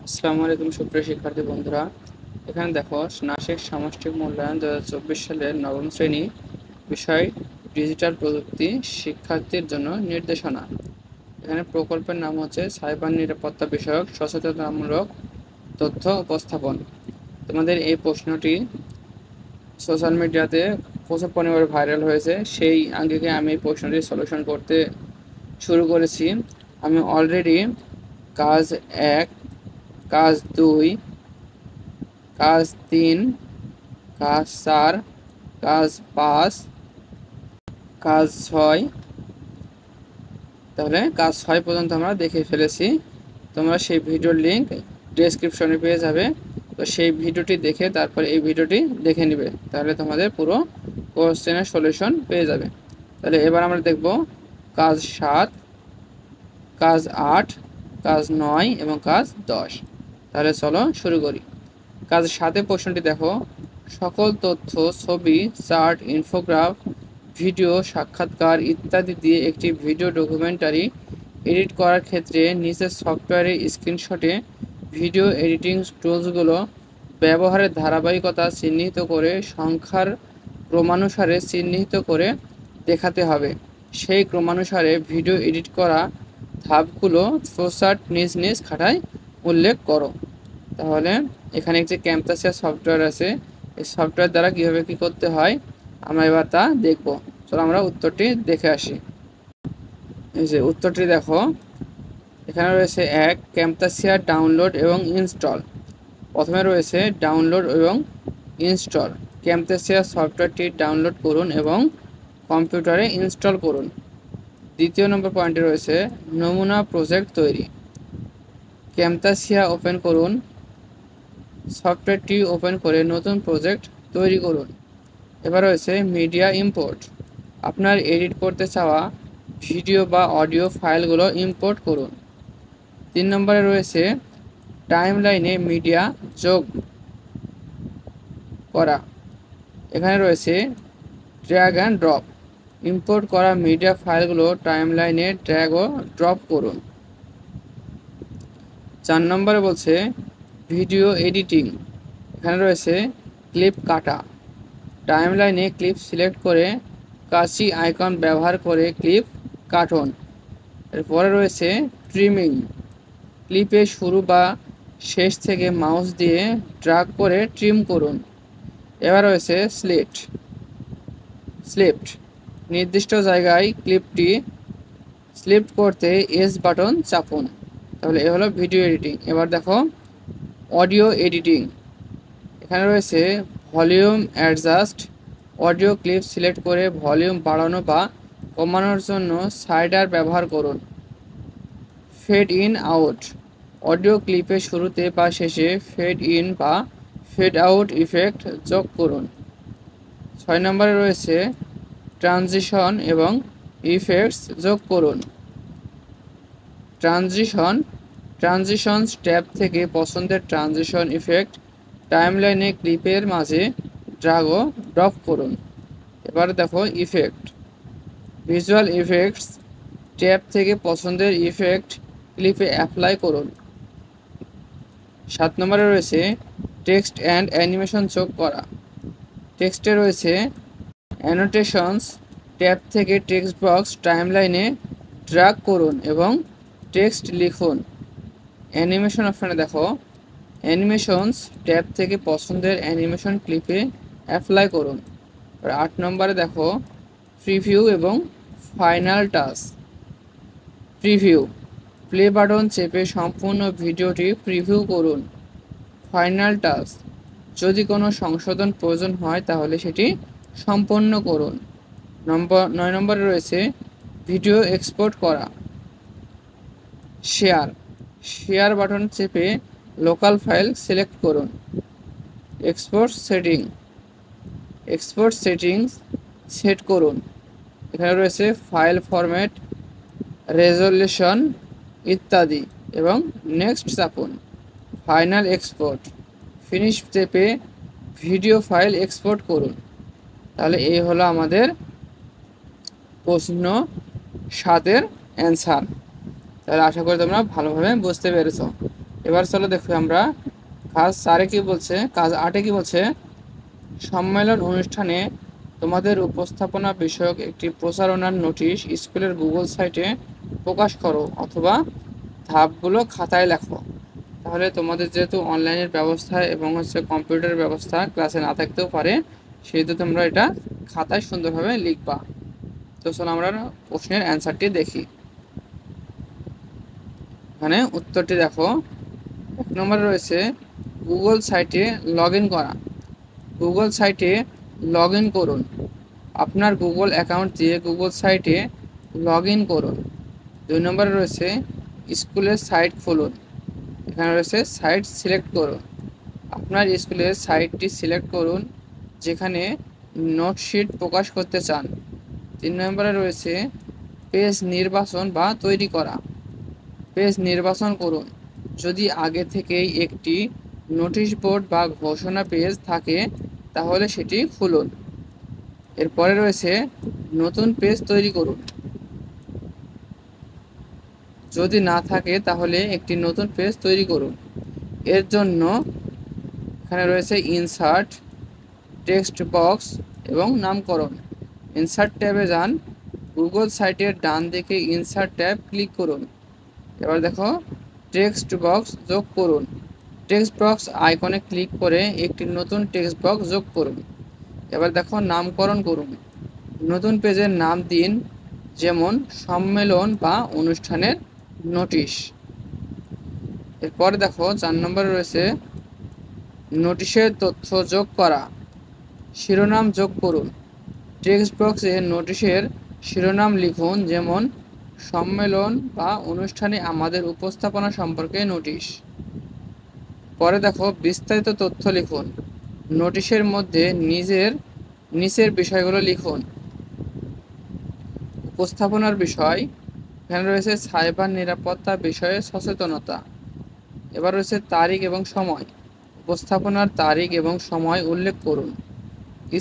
আসসালামু আলাইকুম সুপ্রিয় শিক্ষার্থী বন্ধুরা। এখানে দেখো নাসিক সামষ্টিক মূল্যায়ন 2024 সালের নবম শ্রেণী বিষয় ডিজিটাল প্রযুক্তি শিক্ষার্থীর জন্য নির্দেশনা। এখানে প্রকল্পের নাম হচ্ছে সাইবার নিরাপত্তা বিষয়ক সচেতনতামূলক তথ্য উপস্থাপন। তোমাদের এই প্রশ্নটি সোশ্যাল মিডিয়াতে প্রচুর পরিমাণে ভাইরাল হয়েছে, সেই আঙ্গিকে আমি এই প্রশ্নটি সলিউশন করতে শুরু করেছি। আমি অলরেডি কাজ 1, কাজ 2, কাজ 3, কাজ 4, কাজ 5, কাজ 6, তাহলে কাজ 6 পর্যন্ত আমরা দেখে ফেলেছি। তোমরা সেই ভিডিওর লিঙ্ক ডেসক্রিপশনে পেয়ে যাবে, তো সেই ভিডিওটি দেখে তারপর এই ভিডিওটি দেখে নেবে, তাহলে তোমাদের পুরো কোশ্চেনের সলিউশন পেয়ে যাবে। তাহলে এবার আমরা দেখব কাজ 7, কাজ 8, কাজ 9 এবং কাজ 10। তাহলে চলো শুরু করি। কাজ 7 প্রশ্নটি দেখো, সকল তথ্য, ছবি, চার্ট, ইনফোগ্রাফ, ভিডিও, সাক্ষাৎকার ইত্যাদি দিয়ে একটি ভিডিও ডকুমেন্টারি এডিট করার ক্ষেত্রে নিচের সফটওয়্যারের স্ক্রিনশটে ভিডিও এডিটিং টুলসগুলো ব্যবহারের ধারাবাহিকতা চিহ্নিত করে সংখ্যার ক্রমানুসারে চিহ্নিত করে দেখাতে হবে। সেই ক্রমানুসারে ভিডিও এডিট করা ধাপগুলো ফ্লোচার্ট নিজ নিজ খাতায় উল্লেখ করো। তাহলে এখানে একটি ক্যাম্পাসিয়া সফটওয়্যার আছে, এই সফটওয়্যার দ্বারা কীভাবে কী করতে হয় আমরা এবার তা দেখব। চলো আমরা উত্তরটি দেখে আসি। এই যে উত্তরটি দেখো, এখানে রয়েছে 1 ক্যাম্পাসিয়া ডাউনলোড এবং ইনস্টল। প্রথমে রয়েছে ডাউনলোড এবং ইনস্টল। ক্যাম্পাসিয়া সফটওয়্যারটি ডাউনলোড করুন এবং কম্পিউটারে ইনস্টল করুন। দ্বিতীয় নম্বর পয়েন্টে রয়েছে নমুনা প্রজেক্ট তৈরি। ক্যাম্পাসিয়া ওপেন করুন, সফটওয়্যারটি ওপেন করে নতুন প্রজেক্ট তৈরি করুন। এবার রয়েছে মিডিয়া ইম্পোর্ট। আপনার এডিট করতে চাওয়া ভিডিও বা অডিও ফাইলগুলো ইম্পোর্ট করুন। 3 নম্বরে রয়েছে টাইমলাইনে মিডিয়া যোগ করা। এখানে রয়েছে ড্র্যাগ অ্যান্ড ড্রপ। ইম্পোর্ট করা মিডিয়া ফাইলগুলো টাইমলাইনে ড্র্যাগ ও ড্রপ করুন। 4 নম্বরে বলছে ভিডিও এডিটিং। এখানে রয়েছে ক্লিপ কাটা। টাইমলাইনে ক্লিপ সিলেক্ট করে কাঁচি আইকন ব্যবহার করে ক্লিপ কাটুন। এরপরে রয়েছে ট্রিমিং। ক্লিপের শুরু বা শেষ থেকে মাউস দিয়ে ড্র্যাগ করে ট্রিম করুন। এবার রয়েছে স্লিপ্ট। নির্দিষ্ট জায়গায় ক্লিপটি স্লিপ্ট করতে এস বাটন চাপুন। তাহলে এ হলো ভিডিও এডিটিং। এবার দেখো অডিও এডিটিং। এখানে রয়েছে volume adjust. Audio clip select করে ভলিউম বাড়ানো বা কমানোর জন্য সাইডার ব্যবহার করুন। Fade in out. অডিও ক্লিপের শুরুতে বা শেষে ফেড ইন বা ফেড আউট ইফেক্ট যোগ করুন। 6 নম্বরে রয়েছে ট্রানজিশন এবং ইফেক্টস যোগ করুন। ট্রানজিশনস ট্যাব থেকে পছন্দের ট্রানজিশন ইফেক্ট টাইমলাইনে ক্লিপের মাঝে ড্র্যাগ ও ড্রপ করুন। এবার দেখো ইফেক্ট। ভিজুয়াল ইফেক্টস ট্যাব থেকে পছন্দের ইফেক্ট ক্লিপে অ্যাপ্লাই করুন। 7 নম্বরে রয়েছে টেক্সট অ্যান্ড অ্যানিমেশন যোগ করা। টেক্সটে রয়েছে অ্যানোটেশনস ট্যাব থেকে টেক্সট বক্স টাইমলাইনে ড্র্যাগ করুন এবং টেক্সট লিখুন। অ্যানিমেশন অপশানে দেখো অ্যানিমেশনস ট্যাব থেকে পছন্দের অ্যানিমেশন ক্লিপে অ্যাপ্লাই করুন। 8 নম্বরে দেখো প্রিভিউ এবং final touch. Preview play button চেপে সম্পূর্ণ ভিডিওটি প্রিভিউ করুন। ফাইনাল টাচ যদি কোনো সংশোধন প্রয়োজন হয় তাহলে সেটি সম্পন্ন করুন। 9 নম্বরে রয়েছে ভিডিও এক্সপোর্ট করা। শেয়ার বাটন চেপে লোকাল ফাইল সিলেক্ট করুন। এক্সপোর্ট সেটিংস সেট করুন। এখানে রয়েছে ফাইল ফরম্যাট, রেজলিউশন ইত্যাদি এবং নেক্সট চাপুন। ফাইনাল এক্সপোর্ট ফিনিশ চেপে ভিডিও ফাইল এক্সপোর্ট করুন। তাহলে এই হলো আমাদের প্রশ্ন 7-এর অ্যান্সার। তাহলে আশা করি তোমরা ভালোভাবে বুঝতে পেরেছো। এবার চলো দেখো আমরা কাজ 4-এ কি বলছে, কাজ 8-এ কি বলছে, সম্মেলন অনুষ্ঠানে তোমাদের উপস্থাপনা বিষয়ক একটি প্রচারণার নোটিশ স্কুলের গুগল সাইটে প্রকাশ করো অথবা ধাপগুলো খাতায় লেখো। তাহলে তোমাদের যেহেতু অনলাইনের ব্যবস্থা এবং কম্পিউটার ব্যবস্থা ক্লাসে না থাকতেও পারে, সেহেতু তোমরা এটা খাতায় সুন্দরভাবে লিখবা। তো চলো আমরা প্রশ্নের অ্যান্সারটি দেখি। এখানে উত্তরটি দেখো, 1 নম্বরে রয়েছে গুগল সাইটে লগ ইন করা। গুগল সাইটে লগ ইন করুন। আপনার গুগল অ্যাকাউন্ট দিয়ে গুগল সাইটে লগ ইন করুন। 2 নম্বরে রয়েছে স্কুলের সাইট খুলুন। এখানে রয়েছে সাইট সিলেক্ট করুন। আপনার স্কুলের সাইটটি সিলেক্ট করুন যেখানে নোটশিট প্রকাশ করতে চান। 3 নম্বরে রয়েছে পেজ নির্বাচন বা তৈরি করা। পেজ নির্বাচন করুন। যদি আগে থেকেই একটি নোটিশ বোর্ড বা ঘোষণা পেজ থাকে তাহলে সেটি খুলুন। এরপরে রয়েছে নতুন পেজ তৈরি করুন। যদি না থাকে তাহলে একটি নতুন পেজ তৈরি করুন। এর জন্য এখানে রয়েছে ইনসার্ট, টেক্সট বক্স এবং নামকরণ। ইনসার্ট ট্যাবে যান, গুগল সাইটের ডান দিকে ইনসার্ট ট্যাব ক্লিক করুন। এবার দেখো টেক্সট বক্স যোগ করুন। টেক্সট বক্স আইকনে ক্লিক করে একটি নতুন টেক্সট বক্স যোগ করুন। এবার দেখো নামকরণ করুন। নতুন পেজের নাম দিন, যেমন সম্মেলন বা অনুষ্ঠানের নোটিশ। এরপরে দেখো 4 নম্বরে রয়েছে নোটিশের তথ্য যোগ করা। শিরোনাম যোগ করুন। টেক্সট বক্সে নোটিশের শিরোনাম লিখুন, যেমন সম্মেলন বা অনুষ্ঠানে আমাদের উপস্থাপনা সম্পর্কে নোটিশ। পরে দেখো বিস্তারিত তথ্য লিখুন। নোটিশের মধ্যে নিচের বিষয়গুলো লিখুন। উপস্থাপনার বিষয়, এখানে রয়েছে সাইবার নিরাপত্তা বিষয়ে সচেতনতা। এবার রয়েছে তারিখ এবং সময়। উপস্থাপনার তারিখ এবং সময় উল্লেখ করুন।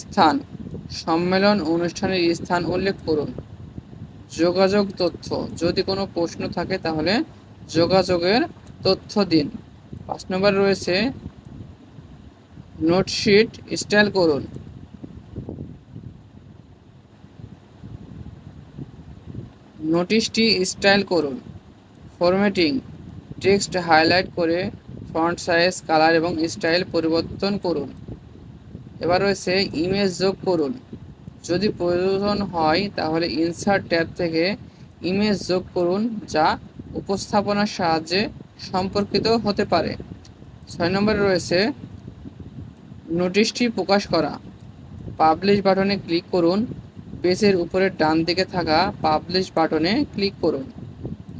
স্থান, সম্মেলন অনুষ্ঠানের স্থান উল্লেখ করুন। যোগাযোগ তথ্য, যদি কোনো প্রশ্ন থাকে তাহলে যোগাযোগের তথ্য দিন। 5 নম্বর রয়েছে নোটশিট স্টাইল করুন। নোটিশটি স্টাইল করুন। ফরম্যাটিং, টেক্সট হাইলাইট করে ফন্ট সাইজ, কালার এবং স্টাইল পরিবর্তন করুন। এবার রয়েছে ইমেজ যোগ করুন। যদি প্রয়োজন হয় তাহলে ইনসার্ট ট্যাব থেকে ইমেজ যোগ করুন যা উপস্থাপনার সাহায্যে সম্পর্কিত হতে পারে। 6 নম্বরে রয়েছে নোটিশটি প্রকাশ করা। পাবলিশ বাটনে ক্লিক করুন। পেজের উপরের ডান দিকে থাকা পাবলিশ বাটনে ক্লিক করুন।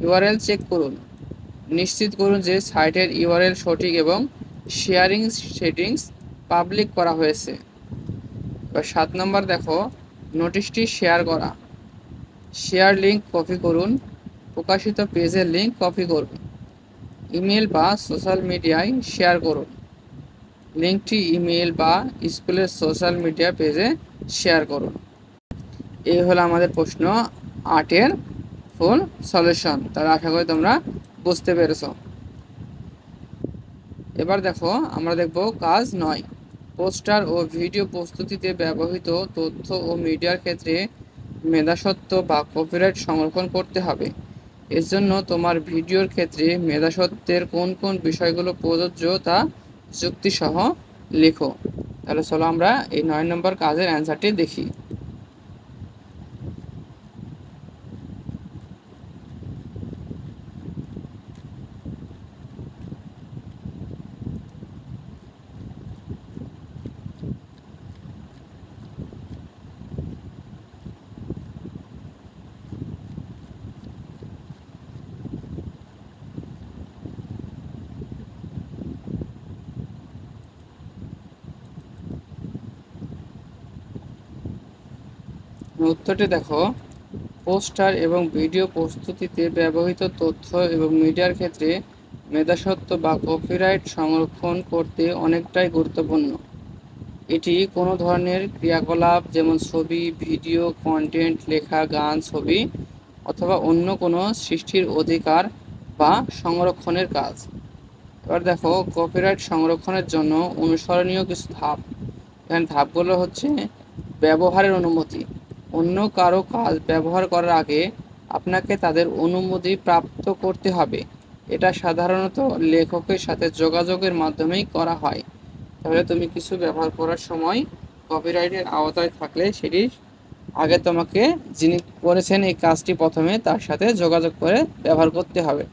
ইউআরএল চেক করুন। নিশ্চিত করুন যে সাইটের ইউআরএল সঠিক এবং শেয়ারিং সেটিংস পাবলিক করা হয়েছে। এবার 7 নম্বর দেখো নোটিশটি শেয়ার করা। শেয়ার লিঙ্ক কপি করুন। প্রকাশিত পেজের লিঙ্ক কপি করুন। ইমেল বা সোশ্যাল মিডিয়ায় শেয়ার করুন। লিঙ্কটি ইমেল বা স্কুলের সোশ্যাল মিডিয়া পেজে শেয়ার করুন। এই হলো আমাদের প্রশ্ন 8-এর ফুল সলিউশন। তাহলে আশা করি তোমরা বুঝতে পেরেছো। এবার দেখো আমরা দেখব কাজ 9, পোস্টার ও ভিডিও প্রস্তুতিতে ব্যবহৃত তথ্য ও মিডিয়ার ক্ষেত্রে মেধাস্বত্ব বা কপিরাইট সংরক্ষণ করতে হবে। এর জন্য তোমার ভিডিওর ক্ষেত্রে মেধাস্বত্বের কোন কোন বিষয়গুলো প্রযোজ্য তা যুক্তিসহ লেখো। তাহলে চলো আমরা এই 9 নম্বর কাজের অ্যান্সারটি দেখি। উত্তরটি দেখো, পোস্টার এবং ভিডিও প্রস্তুতিতে ব্যবহৃত তথ্য এবং মিডিয়ার ক্ষেত্রে মেধাস্বত্ব বা কপিরাইট সংরক্ষণ করতে অনেকটাই গুরুত্বপূর্ণ। এটি কোনো ধরনের ক্রিয়াকলাপ যেমন ছবি, ভিডিও, কন্টেন্ট, লেখা, গান, ছবি অথবা অন্য কোনো সৃষ্টির অধিকার বা সংরক্ষণের কাজ। এবার দেখো কপিরাইট সংরক্ষণের জন্য অনুসরণীয় কিছু ধাপ। এখানে ধাপগুলো হচ্ছে ব্যবহারের অনুমতি। অন্য কারো কাজ ব্যবহার করার আগে আপনাকে তাদের অনুমতি প্রাপ্ত করতে হবে। এটা সাধারণত লেখকের সাথে যোগাযোগের মাধ্যমেই করা হয়। তাহলে তুমি কিছু ব্যবহার করার সময় কপিরাইটের আওতায় থাকলে সেটি আগে তোমাকে যিনি করেছেন এই কাজটি প্রথমে তার সাথে যোগাযোগ করে ব্যবহার করতে হবে।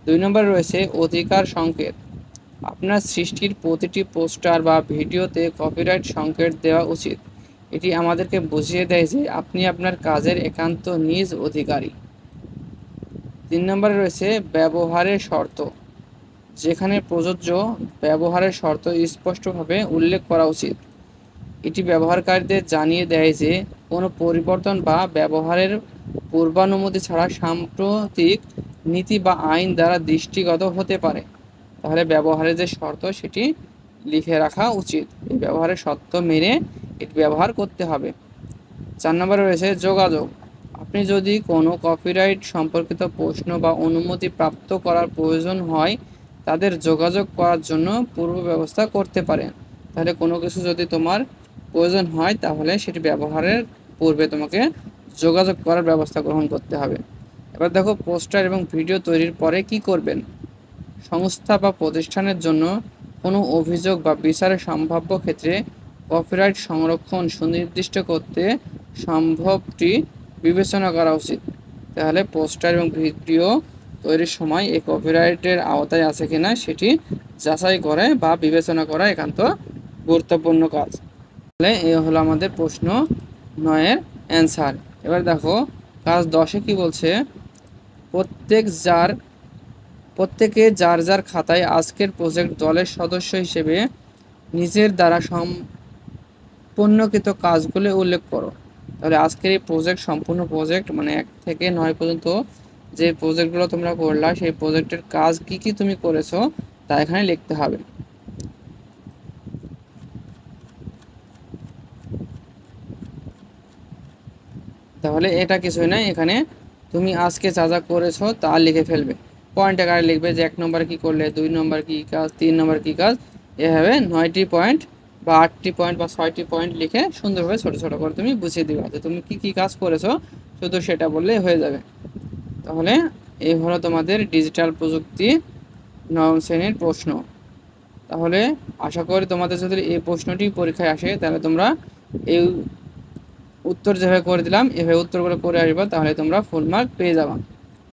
2 নম্বরে রয়েছে অধিকার সংকেত। আপনার সৃষ্টির প্রতিটি পোস্টার বা ভিডিওতে কপিরাইট সংকেত দেওয়া উচিত। এটি আমাদেরকে বুঝিয়ে দেয় যে আপনি আপনার কাজের একান্ত নিজ অধিকারী। 3 নম্বরে রয়েছে ব্যবহারের শর্ত। যেখানে প্রযোজ্য ব্যবহারের শর্ত স্পষ্টভাবে উল্লেখ করা উচিত। এটি ব্যবহারকারীদের জানিয়ে দেয় যে কোনো পরিবর্তন বা ব্যবহারের পূর্বানুমতি ছাড়া সাম্প্রতিক নীতি বা আইন দ্বারা দৃষ্টিগত হতে পারে। তাহলে ব্যবহারের যে শর্ত সেটি লিখে রাখা উচিত। এই ব্যবহারের শর্ত মেনে এটি ব্যবহার করতে হবে। 4 নম্বরে রয়েছে যোগাযোগ। আপনি যদি কোনো কপিরাইট সম্পর্কিত প্রশ্ন বা অনুমতি প্রাপ্ত করার প্রয়োজন হয় তাদের যোগাযোগ করার জন্য পূর্ব ব্যবস্থা করতে পারেন। তাহলে কোনো কিছু যদি তোমার প্রয়োজন হয় তাহলে সেটি ব্যবহারের পূর্বে তোমাকে যোগাযোগ করার ব্যবস্থা গ্রহণ করতে হবে। এবার দেখো পোস্টার এবং ভিডিও তৈরির পরে কি করবেন। সংস্থা বা প্রতিষ্ঠানের জন্য কোনো অভিযোগ বা বিচারের সম্ভাব্য ক্ষেত্রে কপিরাইট সংরক্ষণ সুনির্দিষ্ট করতে সম্ভবটি বিবেচনা করা উচিত। তাহলে পোস্টার এবং ভিডিও তৈরির সময় এই কপিরাইটের আওতায় আছে কিনা সেটি যাচাই করে বা বিবেচনা করা একান্ত গুরুত্বপূর্ণ কাজ। তাহলে এ হলো আমাদের প্রশ্ন 9-এর অ্যান্সার। এবার দেখো কাজ 10-এ কি বলছে। প্রত্যেকে যার যার খাতায় আজকের প্রজেক্ট দলের সদস্য হিসেবে নিজের দ্বারা সম্পন্নকৃত কাজগুলো উল্লেখ করো। তাহলে আজকের এই সম্পূর্ণ প্রজেক্ট মানে 1 থেকে 9 পর্যন্ত যে প্রজেক্টগুলো তোমরা করলা সেই প্রজেক্টের কাজ কি কি তুমি করেছো তা এখানে লিখতে হবে। তাহলে এটা কিছুই না, এখানে তুমি আজকে যা যা করেছো তা লিখে ফেলবে। পয়েন্ট আকারে লিখবে যে 1 নম্বরে কী করলে, 2 নম্বর কী কাজ, 3 নম্বর কী কাজ, এভাবে 9টি পয়েন্ট বা 8টি পয়েন্ট বা 6টি পয়েন্ট লিখে সুন্দরভাবে ছোটো ছোটো করে তুমি বুঝিয়ে দিবে যে তুমি কী কী কাজ করেছো, শুধু সেটা বললেই হয়ে যাবে। তাহলে এই হলো তোমাদের ডিজিটাল প্রযুক্তি 9ম শ্রেণীর প্রশ্ন। তাহলে আশা করি তোমাদের যদি এই প্রশ্নটি পরীক্ষায় আসে তাহলে তোমরা এই উত্তর যেভাবে করে দিলাম এভাবে উত্তরগুলো করে আসবা, তাহলে তোমরা ফুল মার্ক পেয়ে যাবা।